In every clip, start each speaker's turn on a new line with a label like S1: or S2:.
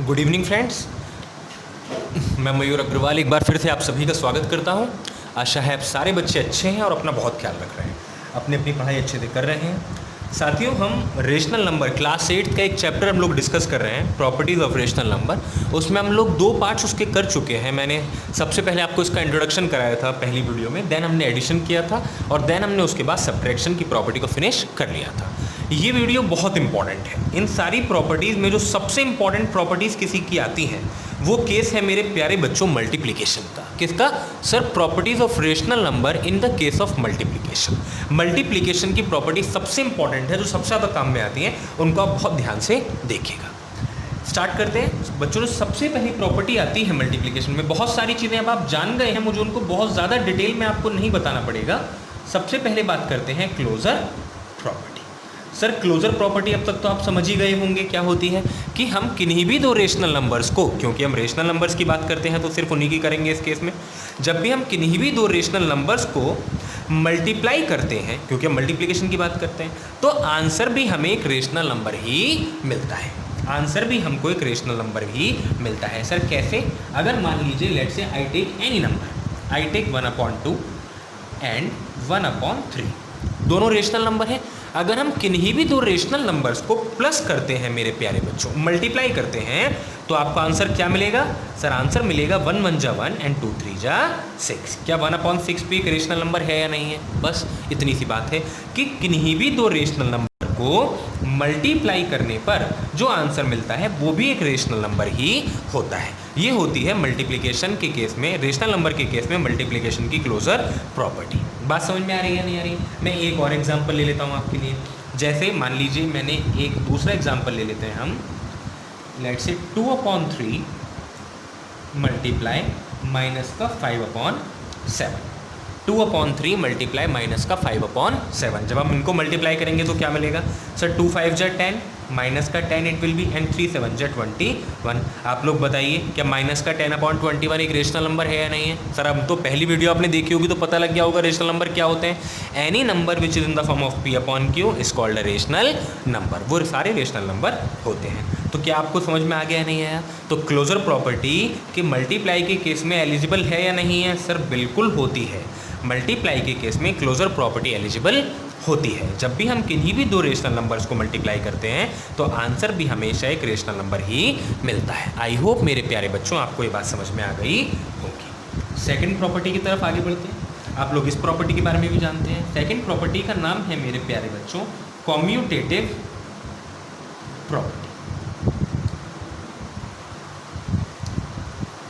S1: Good evening friends, मैं मयूर अग्रवाल एक बार फिर से आप सभी का स्वागत करता हूं। आशा है आप सारे बच्चे अच्छे हैं और अपना बहुत ख्याल रख रहे हैं, अपनी अपनी पढ़ाई अच्छे से कर रहे हैं। साथियों, हम रेशनल नंबर क्लास 8 का एक चैप्टर हम लोग डिस्कस कर रहे हैं, प्रॉपर्टीज़ ऑफ रेशनल नंबर। उसमें हम लोग 2 पार्ट्स उसके कर चुके हैं। मैंने सबसे पहले आपको इसका इंट्रोडक्शन कराया था पहली वीडियो में, देन हमने एडिशन किया था और देन हमने उसके बाद सब्ट्रैक्शन की प्रॉपर्टी को फिनिश कर लिया था। ये वीडियो बहुत इंपॉर्टेंट है। इन सारी प्रॉपर्टीज़ में जो सबसे इंपॉर्टेंट प्रॉपर्टीज़ किसी की आती हैं वो केस है मेरे प्यारे बच्चों मल्टीप्लिकेशन का। किसका sir? Properties of rational number in the case of multiplication. Multiplication की प्रॉपर्टी सबसे इंपॉर्टेंट है, जो सबसे ज़्यादा काम में आती हैं, उनको आप बहुत ध्यान से देखिएगा। स्टार्ट करते हैं बच्चों। जो सबसे पहली प्रॉपर्टी आती है मल्टीप्लिकेशन में, बहुत सारी चीज़ें अब आप जान गए हैं, मुझे उनको बहुत ज़्यादा डिटेल में आपको नहीं बताना पड़ेगा। सबसे पहले बात करते हैं closure property. Sir closure property अब तक तो आप समझ ही गए होंगे क्या होती है, कि हम किन्हीं भी 2 रेशनल नंबर्स को, क्योंकि हम रेशनल नंबर्स की बात करते हैं तो सिर्फ उन्हीं की करेंगे इस केस में, जब भी हम किन्हीं भी 2 रेशनल नंबर्स को मल्टीप्लाई करते हैं, क्योंकि हम मल्टीप्लिकेशन की बात करते हैं, तो आंसर भी हमें एक रेशनल नंबर ही मिलता है। आंसर भी हमको एक रेशनल नंबर ही मिलता है। सर कैसे? अगर मान लीजिए let say I take any number, I take 1/2 and 1/3, दोनों रेशनल नंबर हैं। अगर हम किन्हीं भी 2 रेशनल नंबर्स को प्लस करते हैं मेरे प्यारे बच्चों, मल्टीप्लाई करते हैं, तो आपका आंसर क्या मिलेगा? सर आंसर मिलेगा 1 1 जा 1 एंड 2 3 जा 6। क्या 1/6 भी एक रेशनल नंबर है या नहीं है? बस इतनी सी बात है कि किन्हीं भी 2 रेशनल नंबर को मल्टीप्लाई करने पर जो आंसर मिलता है वो भी एक रेशनल नंबर ही होता है। ये होती है मल्टीप्लिकेशन के केस में, रेशनल नंबर के केस में मल्टीप्लिकेशन की क्लोजर प्रॉपर्टी। बात समझ में आ रही है नहीं आ रही? मैं एक और एग्जांपल ले लेता हूँ आपके लिए। जैसे मान लीजिए मैंने एक दूसरा एग्जांपल ले लेते हैं हम, लेट्स से 2/3 मल्टीप्लाई माइनस का 5/7। 2/3 मल्टीप्लाई माइनस का 5/7। जब हम इनको मल्टीप्लाई करेंगे तो क्या मिलेगा? सर 2 5 जा 10, माइनस का 10 इट विल बी, एंड 3 7 जा 21। आप लोग बताइए, क्या माइनस का 10/21 एक रेशनल नंबर है या नहीं है? सर अब तो पहली वीडियो आपने देखी होगी तो पता लग गया होगा रेशनल नंबर क्या होते हैं। Any number which is in the form of P/Q is called a rational number. वो सारे रेशनल नंबर होते हैं। तो क्या आपको समझ में आ गया नहीं आया? तो क्लोजर प्रॉपर्टी कि मल्टीप्लाई के केस में एलिजिबल है या नहीं है? सर बिल्कुल होती है। मल्टीप्लाई के केस में क्लोजर प्रॉपर्टी एलिजिबल होती है। जब भी हम किन्हीं भी 2 रेशनल नंबर्स को मल्टीप्लाई करते हैं तो आंसर भी हमेशा एक रेशनल नंबर ही मिलता है। आई होप मेरे प्यारे बच्चों आपको ये बात समझ में आ गई होगी। सेकंड प्रॉपर्टी की तरफ आगे बढ़ते हैं। आप लोग इस प्रॉपर्टी के बारे में भी जानते हैं। सेकंड प्रॉपर्टी का नाम है मेरे प्यारे बच्चों commutative property.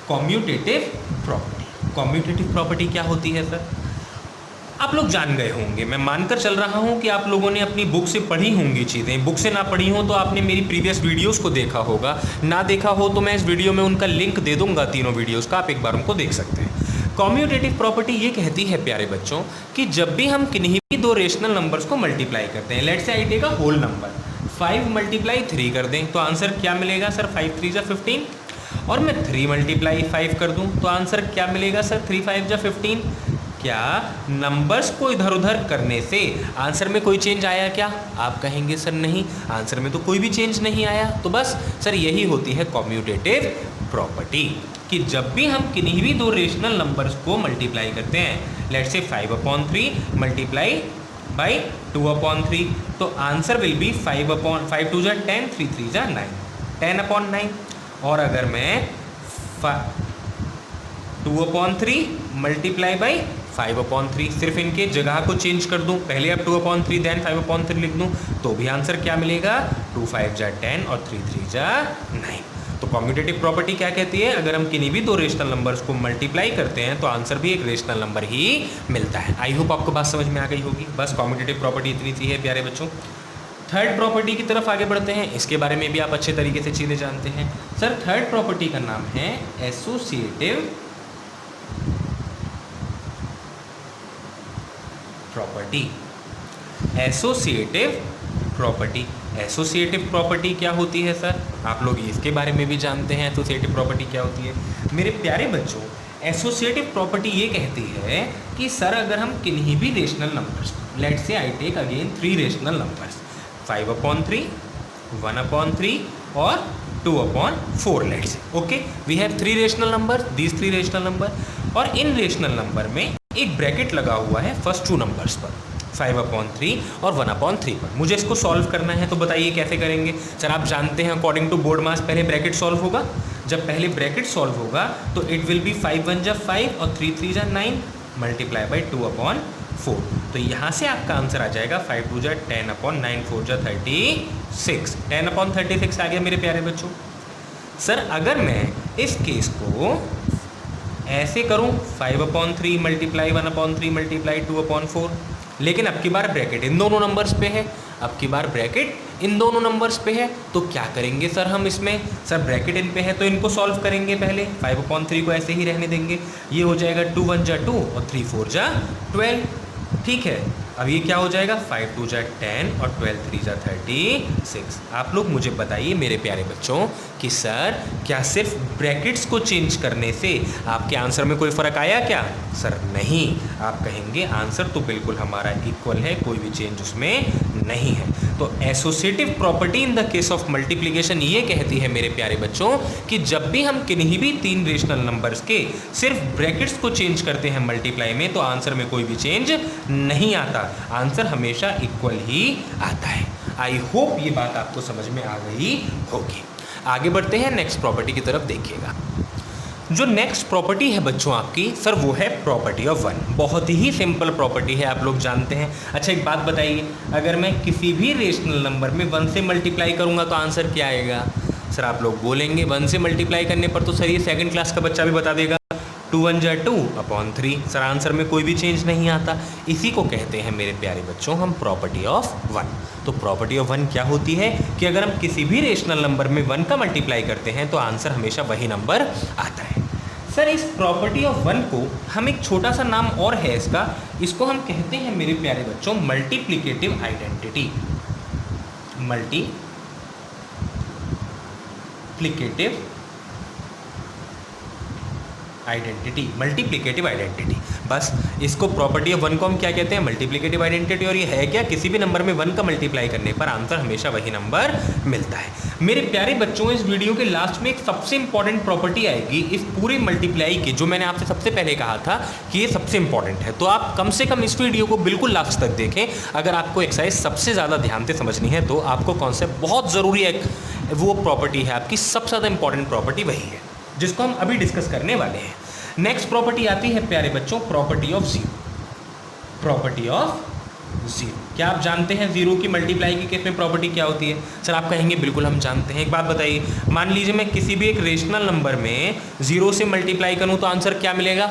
S1: Commutative property, commutative property क्या होती है सर? आप लोग जान गए होंगे, मैं मानकर चल रहा हूं कि आप लोगों ने अपनी बुक से पढ़ी होंगी चीज़ें। बुक से ना पढ़ी हो तो आपने मेरी प्रीवियस वीडियोस को देखा होगा, ना देखा हो तो मैं इस वीडियो में उनका लिंक दे दूंगा, तीनों वीडियोस का, आप एक बार उनको देख सकते हैं। कॉम्यूटेटिव प्रॉपर्टी ये कहती है प्यारे बच्चों कि जब भी हम किन्हीं भी 2 रेशनल नंबर्स को मल्टीप्लाई करते हैं, let's say I take a whole number 5 multiply 3 कर दें तो आंसर क्या मिलेगा? सर 5 3 जा 15। और मैं 3 मल्टीप्लाई 5 कर दूं तो आंसर क्या मिलेगा? सर 3 5 जा 15। क्या नंबर्स को इधर उधर करने से आंसर में कोई चेंज आया क्या? आप कहेंगे सर नहीं, आंसर में तो कोई भी चेंज नहीं आया। तो बस सर यही होती है कॉम्यूटेटिव प्रॉपर्टी, कि जब भी हम किन्हीं भी 2 रेशनल नंबर्स को मल्टीप्लाई करते हैं, लेट्स से 5/3 मल्टीप्लाई बाई 2/3, तो आंसर विल बी 5 2 जा 10, 3 3 जा 9, 10/9। और अगर मैं 2/3 मल्टीप्लाई बाई 5/3, सिर्फ इनके जगह को चेंज कर दूं, पहले अब 2/3 देन 5/3 लिख दूं, तो भी आंसर क्या मिलेगा? 2 5 जा 10 और 3 3 जा 9। तो कॉम्यूटेटिव प्रॉपर्टी क्या कहती है? अगर हम किन्हीं भी 2 रेशनल नंबर्स को मल्टीप्लाई करते हैं तो आंसर भी एक रेशनल नंबर ही मिलता है। आई होप आपको बात समझ में आ गई होगी। बस कॉम्यूटेटिव प्रॉपर्टी इतनी सी है प्यारे बच्चों। थर्ड प्रॉपर्टी की तरफ आगे बढ़ते हैं। इसके बारे में भी आप अच्छे तरीके से चीज़ें जानते हैं। सर थर्ड प्रॉपर्टी का नाम है associative property. Associative property, associative property क्या होती है सर? आप लोग इसके बारे में भी जानते हैं एसोसिएटिव प्रॉपर्टी क्या होती है। मेरे प्यारे बच्चों, एसोसिएटिव प्रॉपर्टी ये कहती है कि सर अगर हम किन्हीं भी rational numbers, let's say I take again 3 rational numbers 5/3, 1/3 और 2/4 let's say. Okay, we have 3 rational number, these 3 rational number, और इन रेशनल नंबर में एक ब्रैकेट लगा हुआ है फर्स्ट 2 नंबर्स पर, 5/3 और 1/3 पर। मुझे इसको सॉल्व करना है, तो बताइए कैसे करेंगे। सर आप जानते हैं अकॉर्डिंग टू बोर्ड मास पहले ब्रैकेट सॉल्व होगा। जब पहले ब्रैकेट सॉल्व होगा तो इट विल बी 5 1 जा 5 और 3 3 जा 9 मल्टीप्लाई बाई 2/4। तो यहाँ से आपका आंसर आ जाएगा 5 2 जा 10/9 4 जा 36। 10/36 आ गया मेरे प्यारे बच्चों। सर अगर मैं इस केस को ऐसे करूँ 5/3 मल्टीप्लाई 1/3 मल्टीप्लाई 2/4, लेकिन अब की बार ब्रैकेट इन दोनों नंबर्स पे है, अब की बार ब्रैकेट इन दोनों नंबर्स पे है, तो क्या करेंगे सर हम इसमें। सर ब्रैकेट इन पे है तो इनको सॉल्व करेंगे पहले। 5/3 को ऐसे ही रहने देंगे, ये हो जाएगा 2 1 जा 2 और 3 4 जा 12। ठीक है, अब ये क्या हो जाएगा 5 2 जा 10 और 12 3 जा 36। आप लोग मुझे बताइए मेरे प्यारे बच्चों कि सर क्या सिर्फ ब्रैकेट्स को चेंज करने से आपके आंसर में कोई फ़र्क आया क्या। सर नहीं, आप कहेंगे आंसर तो बिल्कुल हमारा इक्वल है, कोई भी चेंज उसमें नहीं है। तो associative property in the case of multiplication ये कहती है मेरे प्यारे बच्चों कि जब भी हम किन्हीं भी 3 रेशनल नंबर्स के सिर्फ ब्रैकेट्स को चेंज करते हैं मल्टीप्लाई में, तो आंसर में कोई भी चेंज नहीं आता, आंसर हमेशा इक्वल ही आता है। आई होप ये बात आपको समझ में आ गई होगी। आगे बढ़ते हैं नेक्स्ट प्रॉपर्टी की तरफ। देखिएगा जो नेक्स्ट प्रॉपर्टी है बच्चों आपकी, सर वो है प्रॉपर्टी ऑफ 1। बहुत ही सिंपल प्रॉपर्टी है, आप लोग जानते हैं। अच्छा एक बात बताइए, अगर मैं किसी भी रेशनल नंबर में 1 से मल्टीप्लाई करूंगा तो आंसर क्या आएगा। सर आप लोग बोलेंगे 1 से मल्टीप्लाई करने पर तो सर ये 2nd क्लास का बच्चा भी बता देगा 2 1 जा 2/3। सर आंसर में कोई भी चेंज नहीं आता। इसी को कहते हैं मेरे प्यारे बच्चों हम प्रॉपर्टी ऑफ 1। तो प्रॉपर्टी ऑफ 1 क्या होती है कि अगर हम किसी भी रेशनल नंबर में 1 का मल्टीप्लाई करते हैं तो आंसर हमेशा वही नंबर आता है। सर इस प्रॉपर्टी ऑफ 1 को हम एक छोटा सा नाम और है इसका, इसको हम कहते हैं मेरे प्यारे बच्चों मल्टीप्लिकेटिव आइडेंटिटी। Multiplicative identity. बस इसको प्रॉपर्टी ऑफ 1 को हम क्या कहते हैं, मल्टीप्लिकेटिव आइडेंटिटी। और ये है क्या, किसी भी नंबर में 1 का मल्टीप्लाई करने पर आंसर हमेशा वही नंबर मिलता है। मेरे प्यारे बच्चों इस वीडियो के लास्ट में एक सबसे इंपॉर्टेंट प्रॉपर्टी आएगी इस पूरे मल्टीप्लाई की, जो मैंने आपसे सबसे पहले कहा था कि ये सबसे इंपॉर्टेंट है। तो आप कम से कम इस वीडियो को बिल्कुल लास्ट तक देखें। अगर आपको एक्सरसाइज सबसे ज़्यादा ध्यान से समझनी है तो आपको कॉन्सेप्ट बहुत ज़रूरी है, वो प्रॉपर्टी है आपकी सबसे ज़्यादा इंपॉर्टेंट प्रॉपर्टी वही है जिसको हम अभी डिस्कस करने वाले हैं। नेक्स्ट प्रॉपर्टी आती है प्यारे बच्चों प्रॉपर्टी ऑफ 0। प्रॉपर्टी ऑफ 0 क्या आप जानते हैं 0 की मल्टीप्लाई की केस में प्रॉपर्टी क्या होती है। सर आप कहेंगे बिल्कुल हम जानते हैं। एक बात बताइए, मान लीजिए मैं किसी भी एक रेशनल नंबर में 0 से मल्टीप्लाई करूं तो आंसर क्या मिलेगा,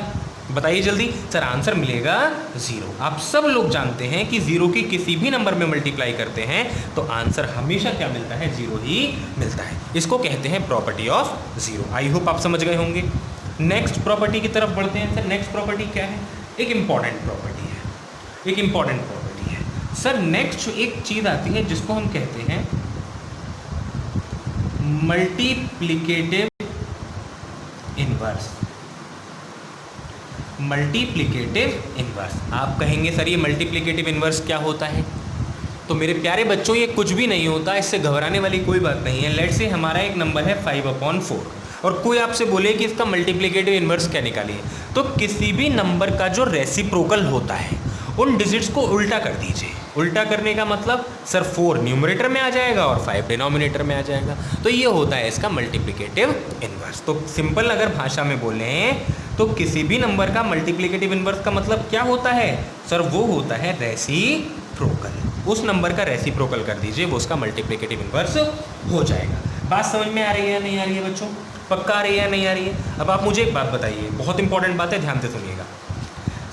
S1: बताइए जल्दी। सर आंसर मिलेगा 0। आप सब लोग जानते हैं कि 0 की किसी भी नंबर में मल्टीप्लाई करते हैं तो आंसर हमेशा क्या मिलता है, 0 ही मिलता है। इसको कहते हैं प्रॉपर्टी ऑफ 0। आई होप आप समझ गए होंगे। नेक्स्ट प्रॉपर्टी की तरफ बढ़ते हैं। सर नेक्स्ट प्रॉपर्टी क्या है, एक इम्पॉर्टेंट प्रॉपर्टी है, एक इम्पॉर्टेंट प्रॉपर्टी है। सर नेक्स्ट एक चीज़ आती है जिसको हम कहते हैं मल्टीप्लिकेटिव इनवर्स। Multiplicative inverse. आप कहेंगे सर ये मल्टीप्लिकेटिव इनवर्स क्या होता है। तो मेरे प्यारे बच्चों ये कुछ भी नहीं होता, इससे घबराने वाली कोई बात नहीं है। लेट्स से हमारा एक नंबर है 5/4 और कोई आपसे बोले कि इसका मल्टीप्लिकेटिव इनवर्स क्या निकालिए, तो किसी भी नंबर का जो रेसिप्रोकल होता है उन डिजिट्स को उल्टा कर दीजिए। उल्टा करने का मतलब सर 4 न्यूमरेटर में आ जाएगा और 5 डिनोमिनेटर में आ जाएगा। तो ये होता है इसका मल्टीप्लिकेटिव इनवर्स। तो सिंपल अगर भाषा में बोलें तो किसी भी नंबर का मल्टीप्लिकेटिव इनवर्स का मतलब क्या होता है, सर वो होता है रेसिप्रोकल। उस नंबर का रेसिप्रोकल कर दीजिए, वो उसका मल्टीप्लिकेटिव इनवर्स हो जाएगा। बात समझ में आ रही है या नहीं आ रही है बच्चों, पक्का आ रही है या नहीं आ रही है। अब आप मुझे एक बात बताइए, बहुत इंपॉर्टेंट बात है, ध्यान से सुनिएगा।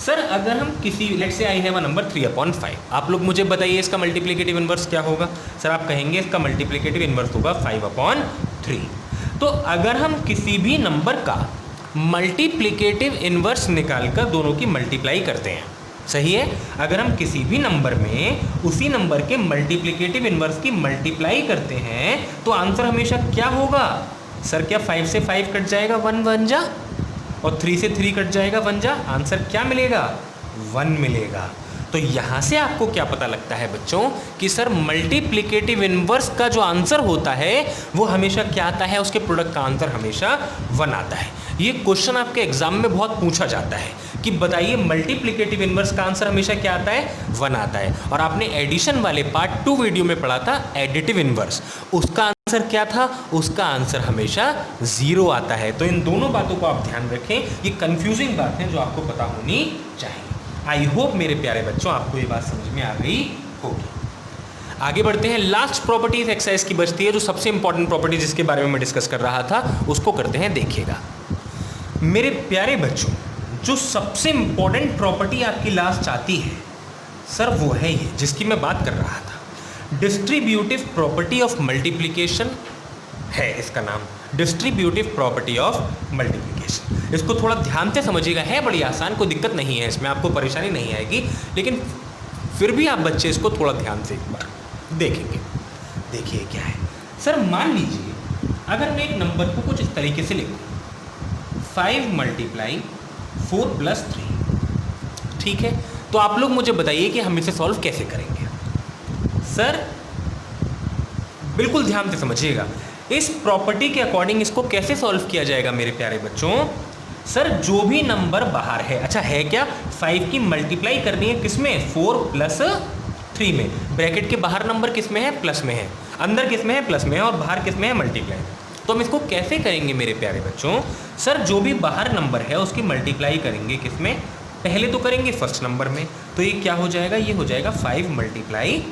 S1: सर अगर हम किसी let's say I have a number 3/5, आप लोग मुझे बताइए इसका मल्टीप्लिकेटिव इनवर्स क्या होगा। सर आप कहेंगे इसका मल्टीप्लिकेटिव इनवर्स होगा 5/3। तो अगर हम किसी भी नंबर का मल्टीप्लिकेटिव इनवर्स निकालकर दोनों की मल्टीप्लाई करते हैं, सही है, अगर हम किसी भी नंबर में उसी नंबर के मल्टीप्लिकेटिव इनवर्स की मल्टीप्लाई करते हैं तो आंसर हमेशा क्या होगा। सर क्या 5 से 5 कट जाएगा 1 1 जा, और 3 से 3 कट जाएगा 1 जा, आंसर क्या मिलेगा 1 मिलेगा। तो यहाँ से आपको क्या पता लगता है बच्चों कि सर मल्टीप्लिकेटिव इनवर्स का जो आंसर होता है वो हमेशा क्या आता है, उसके प्रोडक्ट का आंसर हमेशा 1 आता है। ये क्वेश्चन आपके एग्जाम में बहुत पूछा जाता है कि बताइए मल्टीप्लिकेटिव इनवर्स का आंसर हमेशा क्या आता है, 1 आता है। और आपने एडिशन वाले पार्ट 2 वीडियो में पढ़ा था एडिटिव इनवर्स, उसका आंसर क्या था, उसका आंसर हमेशा 0 आता है। तो इन दोनों बातों को आप ध्यान रखें, ये कंफ्यूजिंग बात है जो आपको पता होनी चाहिए। आई होप मेरे प्यारे बच्चों आपको ये बात समझ में आ गई होगी। आगे बढ़ते हैं, लास्ट प्रॉपर्टीज एक्सरसाइज की बचती है, जो सबसे इंपॉर्टेंट प्रॉपर्टी जिसके बारे में मैं डिस्कस कर रहा था उसको करते हैं। देखिएगा मेरे प्यारे बच्चों, जो सबसे इंपॉर्टेंट प्रॉपर्टी आपकी लास्ट आती है सर वो है ये जिसकी मैं बात कर रहा था, डिस्ट्रीब्यूटिव प्रॉपर्टी ऑफ मल्टीप्लिकेशन है इसका नाम, डिस्ट्रीब्यूटिव प्रॉपर्टी ऑफ मल्टीप्लिकेशन। इसको थोड़ा ध्यान से समझिएगा, है बड़ी आसान, कोई दिक्कत नहीं है इसमें, आपको परेशानी नहीं आएगी, लेकिन फिर भी आप बच्चे इसको थोड़ा ध्यान से एक बार देखेंगे। देखिए क्या है सर, मान लीजिए अगर मैं एक नंबर को कुछ इस तरीके से लिखूं, 5 × 4 + 3, ठीक है। तो आप लोग मुझे बताइए कि हम इसे सॉल्व कैसे करेंगे। सर बिल्कुल ध्यान से समझिएगा, इस प्रॉपर्टी के अकॉर्डिंग इसको कैसे सॉल्व किया जाएगा मेरे प्यारे बच्चों। सर जो भी नंबर बाहर है, अच्छा है क्या, 5 की मल्टीप्लाई करनी है किसमें, 4 + 3 में, ब्रैकेट के बाहर नंबर किस में है, प्लस में है, अंदर किस में है, प्लस में है, और बाहर किस में है, मल्टीप्लाई। तो हम इसको कैसे करेंगे मेरे प्यारे बच्चों। सर जो भी बाहर नंबर है उसकी मल्टीप्लाई करेंगे किस में, पहले तो करेंगे फर्स्ट नंबर में, तो ये क्या हो जाएगा, ये हो जाएगा 5 ×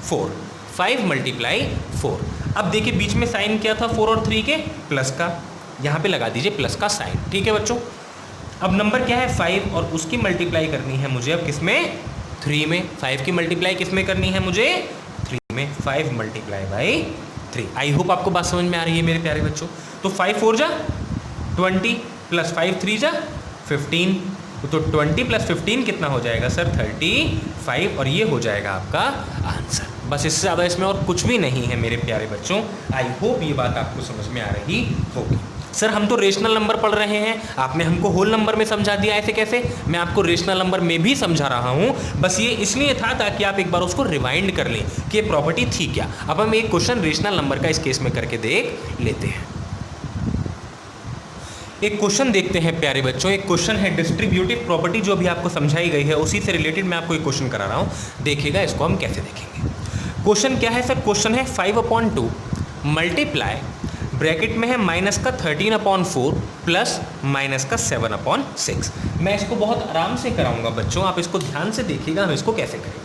S1: 4, 5 × 4। अब देखिए बीच में साइन क्या था, 4 और 3 के प्लस का, यहाँ पे लगा दीजिए प्लस का साइन, ठीक है बच्चों। अब नंबर क्या है 5 और उसकी मल्टीप्लाई करनी है मुझे अब किस में, 3 में। 5 की मल्टीप्लाई किस में करनी है मुझे, 3 में, 5 × 3। आई होप आपको बात समझ में आ रही है मेरे प्यारे बच्चों। तो 5 4 जा 20 + 5 3 जा 15, तो 20 + 15 कितना हो जाएगा सर, 35, और ये हो जाएगा आपका आंसर। बस इससे ज़्यादा इसमें और कुछ भी नहीं है मेरे प्यारे बच्चों। आई होप ये बात आपको समझ में आ रही होगी। सर हम तो रेशनल नंबर पढ़ रहे हैं, आपने हमको होल नंबर में समझा दिया, ऐसे कैसे, मैं आपको रेशनल नंबर में भी समझा रहा हूँ, बस ये इसलिए था ताकि आप एक बार उसको रिवाइंड कर लें कि ये प्रॉपर्टी थी क्या। अब हम एक क्वेश्चन रेशनल नंबर का इस केस में करके देख लेते हैं। एक क्वेश्चन देखते हैं प्यारे बच्चों, एक क्वेश्चन है डिस्ट्रीब्यूटिव प्रॉपर्टी जो भी आपको समझाई गई है उसी से रिलेटेड मैं आपको एक क्वेश्चन करा रहा हूँ, देखिएगा इसको हम कैसे देखेंगे। क्वेश्चन क्या है सर, क्वेश्चन है 5/2 मल्टीप्लाई, ब्रैकेट में है -13/4 प्लस -7/6। मैं इसको बहुत आराम से कराऊंगा बच्चों, आप इसको ध्यान से देखिएगा हम इसको कैसे करेंगे,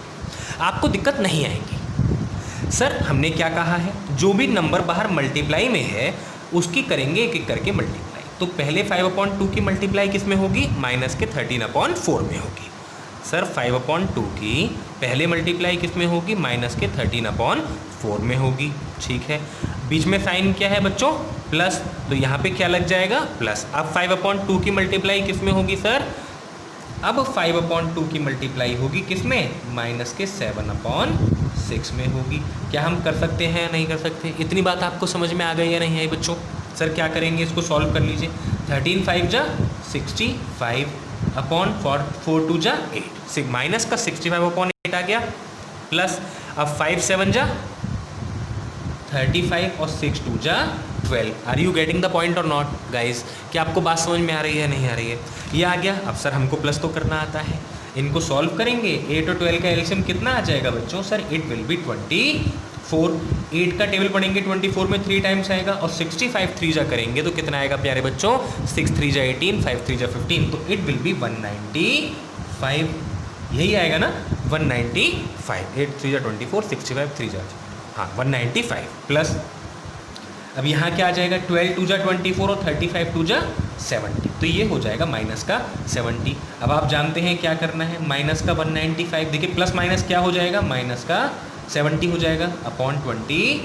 S1: आपको दिक्कत नहीं आएगी। सर हमने क्या कहा है, जो भी नंबर बाहर मल्टीप्लाई में है उसकी करेंगे एक एक करके मल्टीप्लाई। तो पहले 5/2 की मल्टीप्लाई किस में होगी, -13/4 में होगी। सर 5/2 की पहले मल्टीप्लाई किस में होगी, -13/4 में होगी, ठीक है। बीच में साइन क्या है बच्चों, प्लस, तो यहाँ पे क्या लग जाएगा, प्लस। अब 5/2 की मल्टीप्लाई किस में होगी सर, अब 5/2 की मल्टीप्लाई होगी किस में, -7/6 में होगी। क्या हम कर सकते हैं, नहीं कर सकते, इतनी बात आपको समझ में आ गई या नहीं आई बच्चों। सर क्या करेंगे, इसको सॉल्व कर लीजिए, 13 5 जा 65 अपॉन 4 2 जा 8, माइनस का 65/8 आ गया, प्लस अब 5 7 जा 35 और 6 2 जा 12। Are you getting the point और नॉट गाइज, क्या आपको बात समझ में आ रही है, नहीं आ रही है, ये आ गया। अब सर हमको प्लस तो करना आता है, इनको सॉल्व करेंगे, 8 और 12 का एलसीएम कितना आ जाएगा बच्चों, सर इट विल बी 24। 8 का टेबल पढ़ेंगे 24 में 3 टाइम्स आएगा, और 65 3 जा करेंगे तो कितना आएगा प्यारे बच्चों, 6 3 जा 18, 5 3 जा 15, तो इट विल बी 195, यही आएगा ना 195। 8 3 जा 24, 65 3 जा, हाँ 195 प्लस, अब यहाँ क्या आ जाएगा, 12 2 जा 24 और 35 2 जा 70, तो ये हो जाएगा माइनस का 70। अब आप जानते हैं क्या करना है, माइनस का 195, देखिए प्लस माइनस क्या हो जाएगा, माइनस का 70 हो जाएगा अपॉन 24।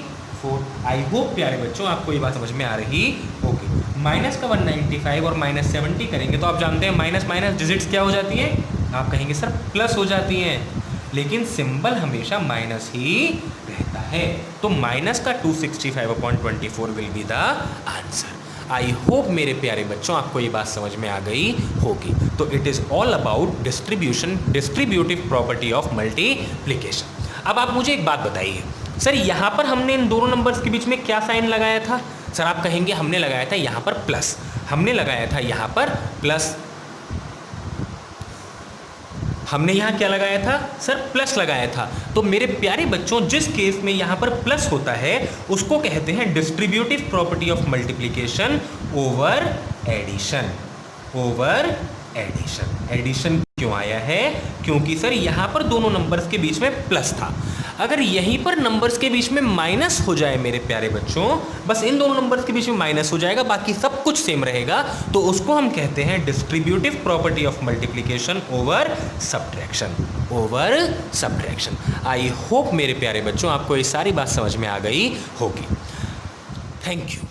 S1: आई होप प्यारे बच्चों आपको ये बात समझ में आ रही होगी। माइनस का 195 और -70 करेंगे तो आप जानते हैं माइनस माइनस डिजिट्स क्या हो जाती हैं, आप कहेंगे सर प्लस हो जाती हैं, लेकिन सिंबल हमेशा माइनस ही रहता है। तो माइनस का 265/24 will be the answer. I hope मेरे प्यारे बच्चों आपको ये बात समझ में आ गई होगी। तो it is all about distributive property of multiplication. अब आप मुझे एक बात बताइए, सर यहाँ पर हमने इन दोनों नंबर्स के बीच में क्या साइन लगाया था? सर आप कहेंगे हमने लगाया था यहाँ पर प्लस, हमने लगाया था यहाँ पर प्लस। हमने यहाँ क्या लगाया था? सर प्लस लगाया था। तो मेरे प्यारे बच्चों जिस केस में यहाँ पर प्लस होता है उसको कहते हैं distributive property of multiplication over addition. Over addition. Addition क्यों आया है? क्योंकि सर यहाँ पर दोनों नंबर्स के बीच में प्लस था। अगर यहीं पर नंबर्स के बीच में माइनस हो जाए मेरे प्यारे बच्चों, बस इन दोनों नंबर्स के बीच में माइनस हो जाएगा, बाकी सब कुछ सेम रहेगा, तो उसको हम कहते हैं distributive property of multiplication over subtraction. Over subtraction. I hope मेरे प्यारे बच्चों आपको ये सारी बात समझ में आ गई होगी। Thank you.